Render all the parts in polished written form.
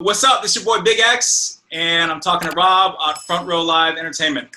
What's up? This is your boy Big X, and I'm talking to Rob at Front Row Live Entertainment.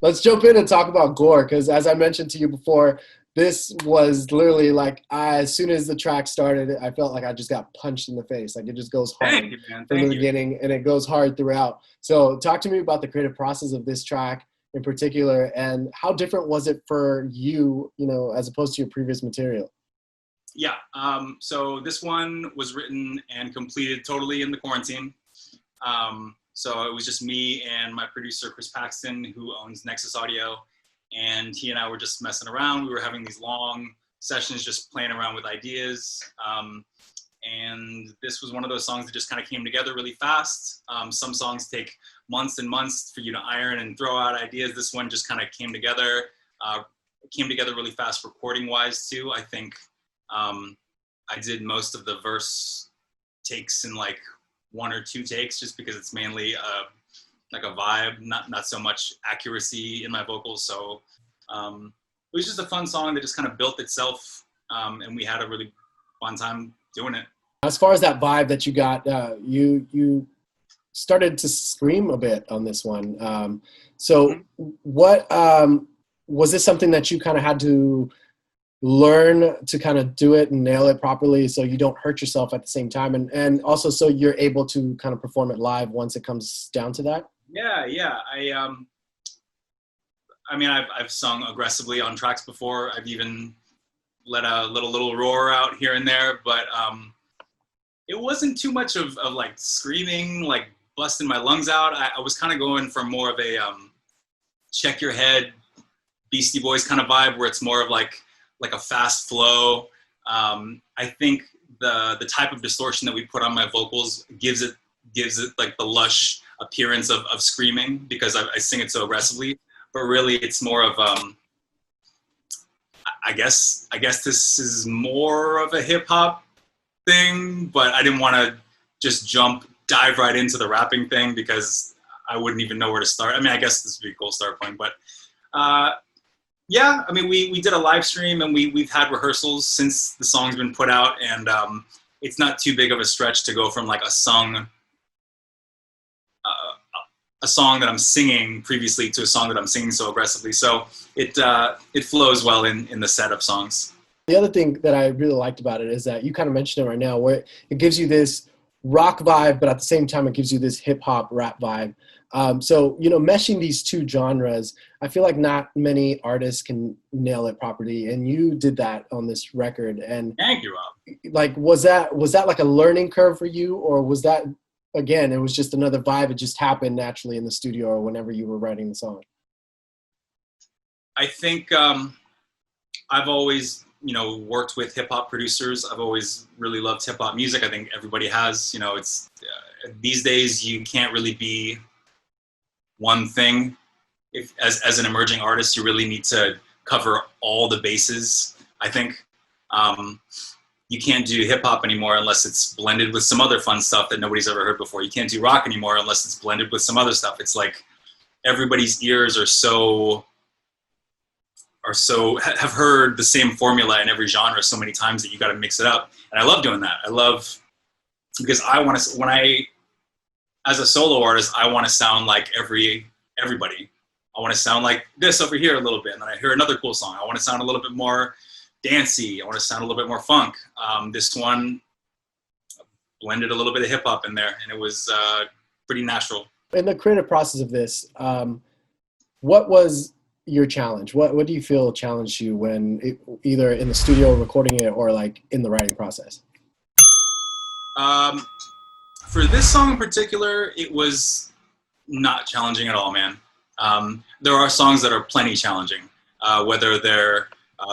Let's jump in and talk about Gore, because as I mentioned to you before, this was literally like, as soon as the track started, I felt like I just got punched in the face. Like, it just goes hard Thank you, man. from the beginning, and it goes hard throughout. So talk to me about the creative process of this track in particular, and how different was it for you, as opposed to your previous material? Yeah, so this one was written and completed totally in the quarantine. So it was just me and my producer, Chris Paxton, who owns Nexus Audio. And he and I were just messing around. We were having these long sessions, just playing around with ideas. And this was one of those songs that just kind of came together really fast. Some songs take months and months for you to iron and throw out ideas. This one just kind of came together. It came together really fast recording wise too. I think I did most of the verse takes in like 1 or 2 takes, just because it's mainly like a vibe, not so much accuracy in my vocals. So it was just a fun song that just kind of built itself, and we had a really fun time doing it. As far as that vibe that you got, you started to scream a bit on this one. So what was this something that you kind of had to learn to kind of do it and nail it properly so you don't hurt yourself at the same time, and also so you're able to kind of perform it live once it comes down to that? Yeah. I mean, I've sung aggressively on tracks before. I've even let a little roar out here and there, but it wasn't too much of like screaming, like busting my lungs out. I was kind of going for more of a check your head, Beastie Boys kind of vibe, where it's more of like a fast flow. I think the type of distortion that we put on my vocals gives it like the lush appearance of screaming, because I sing it so aggressively. But really, it's more of I guess this is more of a hip hop thing, but I didn't want to just dive right into the rapping thing, because I wouldn't even know where to start. I mean, I guess this would be a cool start point, but yeah, I mean, we did a live stream, and we've had rehearsals since the song's been put out, and it's not too big of a stretch to go from like a song that I'm singing previously to a song that I'm singing so aggressively. So it flows well in the set of songs. The other thing that I really liked about it is that you kind of mentioned it right now, where it gives you this rock vibe, but at the same time it gives you this hip hop rap vibe. So, meshing these two genres, I feel like not many artists can nail it properly, and you did that on this record. And thank you, Rob. Like, was that like a learning curve for you, or was that, again, it was just another vibe? It just happened naturally in the studio or whenever you were writing the song? I think I've always, worked with hip hop producers. I've always really loved hip hop music. I think everybody has. It's these days you can't really be one thing. If as an emerging artist, you really need to cover all the bases. I think you can't do hip hop anymore unless it's blended with some other fun stuff that nobody's ever heard before. You can't do rock anymore unless it's blended with some other stuff. It's like everybody's ears have heard the same formula in every genre so many times that you got to mix it up. And I love doing that. Because as a solo artist, I want to sound like everybody. I want to sound like this over here a little bit, and then I hear another cool song. I want to sound a little bit more dancey. I want to sound a little bit more funk. This one blended a little bit of hip hop in there, and it was pretty natural. In the creative process of this, what was your challenge? What do you feel challenged you when either in the studio recording it or like in the writing process? For this song in particular, it was not challenging at all, man. There are songs that are plenty challenging, whether they're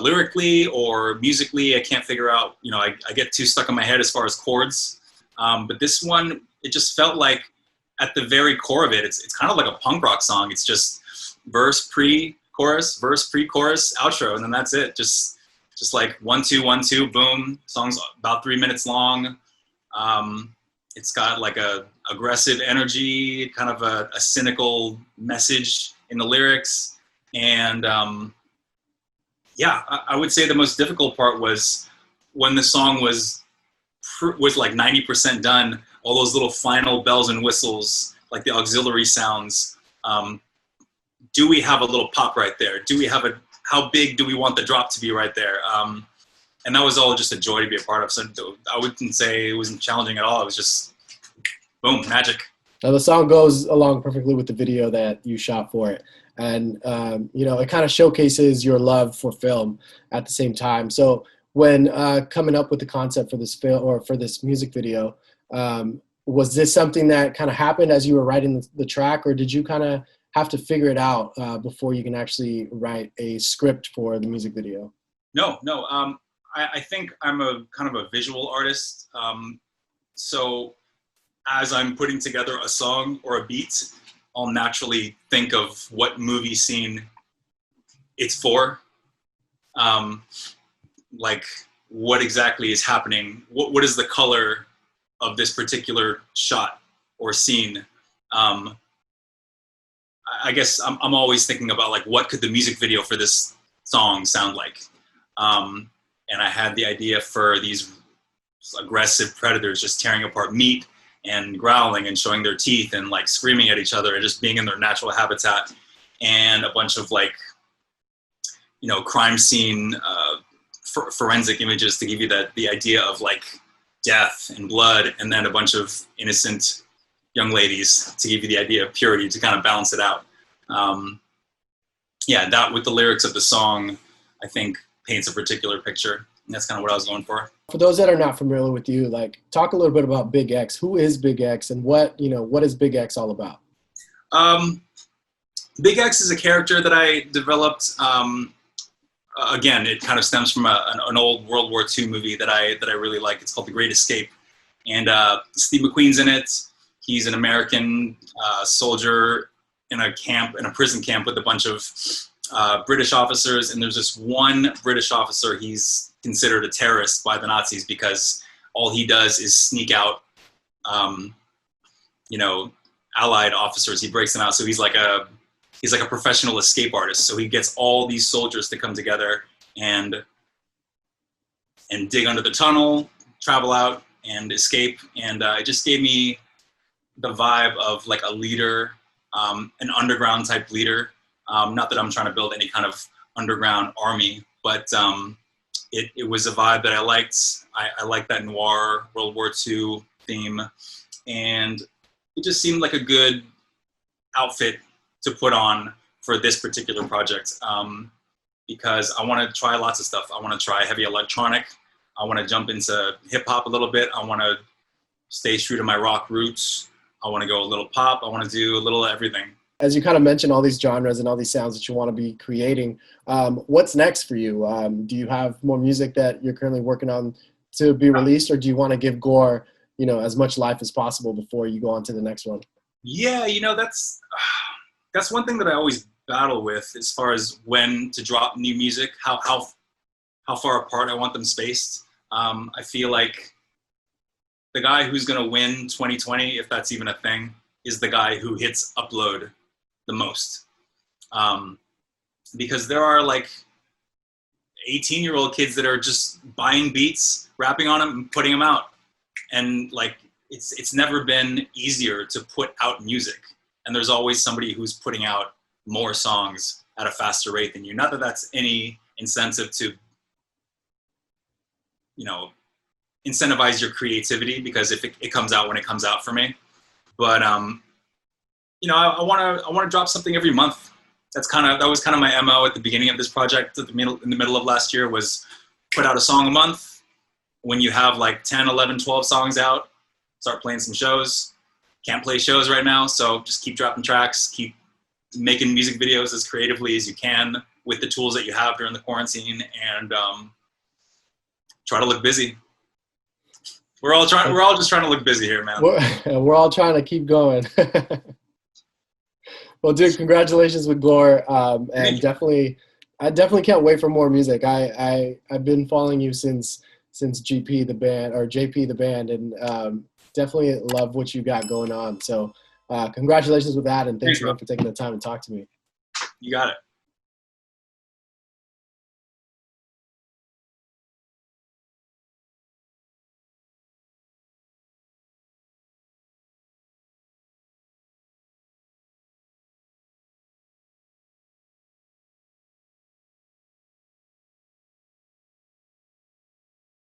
lyrically or musically. I can't figure out, I get too stuck in my head as far as chords. But this one, it just felt like at the very core of it, it's kind of like a punk rock song. It's just verse, pre-chorus, outro, and then that's it. Just like 1, 2, 1, 2, boom. Song's about 3 minutes long. It's got like a aggressive energy, kind of a cynical message in the lyrics. And yeah, I would say the most difficult part was when the song was like 90% done, all those little final bells and whistles, like the auxiliary sounds. Do we have a little pop right there? Do we have how big do we want the drop to be right there? And that was all just a joy to be a part of. So I wouldn't say it wasn't challenging at all. It was just, boom, magic. Now the song goes along perfectly with the video that you shot for it. And, you know, it kind of showcases your love for film at the same time. So when coming up with the concept for this film or for this music video, was this something that kind of happened as you were writing the track, or did you kind of have to figure it out before you can actually write a script for the music video? No. I think I'm a kind of a visual artist. So as I'm putting together a song or a beat, I'll naturally think of what movie scene it's for. Like what exactly is happening? What is the color of this particular shot or scene? I guess I'm always thinking about like, what could the music video for this song sound like? And I had the idea for these aggressive predators just tearing apart meat and growling and showing their teeth and like screaming at each other and just being in their natural habitat, and a bunch of like, you know, crime scene forensic images to give you the idea of like death and blood, and then a bunch of innocent young ladies to give you the idea of purity to kind of balance it out. Yeah, that with the lyrics of the song, I think paints a particular picture. And that's kind of what I was going for. For those that are not familiar with you, like talk a little bit about Big X. Who is Big X, and what is Big X all about? Big X is a character that I developed. Again, it kind of stems from an old World War II movie that I really like. It's called The Great Escape, and Steve McQueen's in it. He's an American soldier in a prison camp with a bunch of British officers, and there's this one British officer. He's considered a terrorist by the Nazis because all he does is sneak out, you know, Allied officers. He breaks them out. So he's like a professional escape artist. So he gets all these soldiers to come together and dig under the tunnel, travel out, and escape. And it just gave me the vibe of like a leader, an underground type leader. Not that I'm trying to build any kind of underground army, but it was a vibe that I liked. I liked that noir World War II theme, and it just seemed like a good outfit to put on for this particular project, because I want to try lots of stuff. I want to try heavy electronic. I want to jump into hip hop a little bit. I want to stay true to my rock roots. I want to go a little pop. I want to do a little everything. As you kind of mentioned all these genres and all these sounds that you want to be creating, what's next for you? Do you have more music that you're currently working on to be released, or do you want to give Gore, you know, as much life as possible before you go on to the next one? Yeah, you know, that's one thing that I always battle with as far as when to drop new music, how far apart I want them spaced. I feel like the guy who's going to win 2020, if that's even a thing, is the guy who hits upload the most. Because there are like 18-year-old kids that are just buying beats, rapping on them, and putting them out. And like, it's never been easier to put out music. And there's always somebody who's putting out more songs at a faster rate than you. Not that that's any incentive to, you know, incentivize your creativity, because if it comes out when it comes out for me. But you know, I want to drop something every month. That was kind of my MO at the beginning of this project. In the middle of last year, was put out a song a month. When you have like 10, 11, 12 songs out, start playing some shows. Can't play shows right now, so just keep dropping tracks, keep making music videos as creatively as you can with the tools that you have during the quarantine, and try to look busy. We're all just trying to look busy here, man. We're all trying to keep going. Well, dude, congratulations with Gore, and I definitely can't wait for more music. I've been following you since JP the band, and definitely love what you got going on. So congratulations with that, and thanks Thanks, again Rob. for taking the time to talk to me. You got it.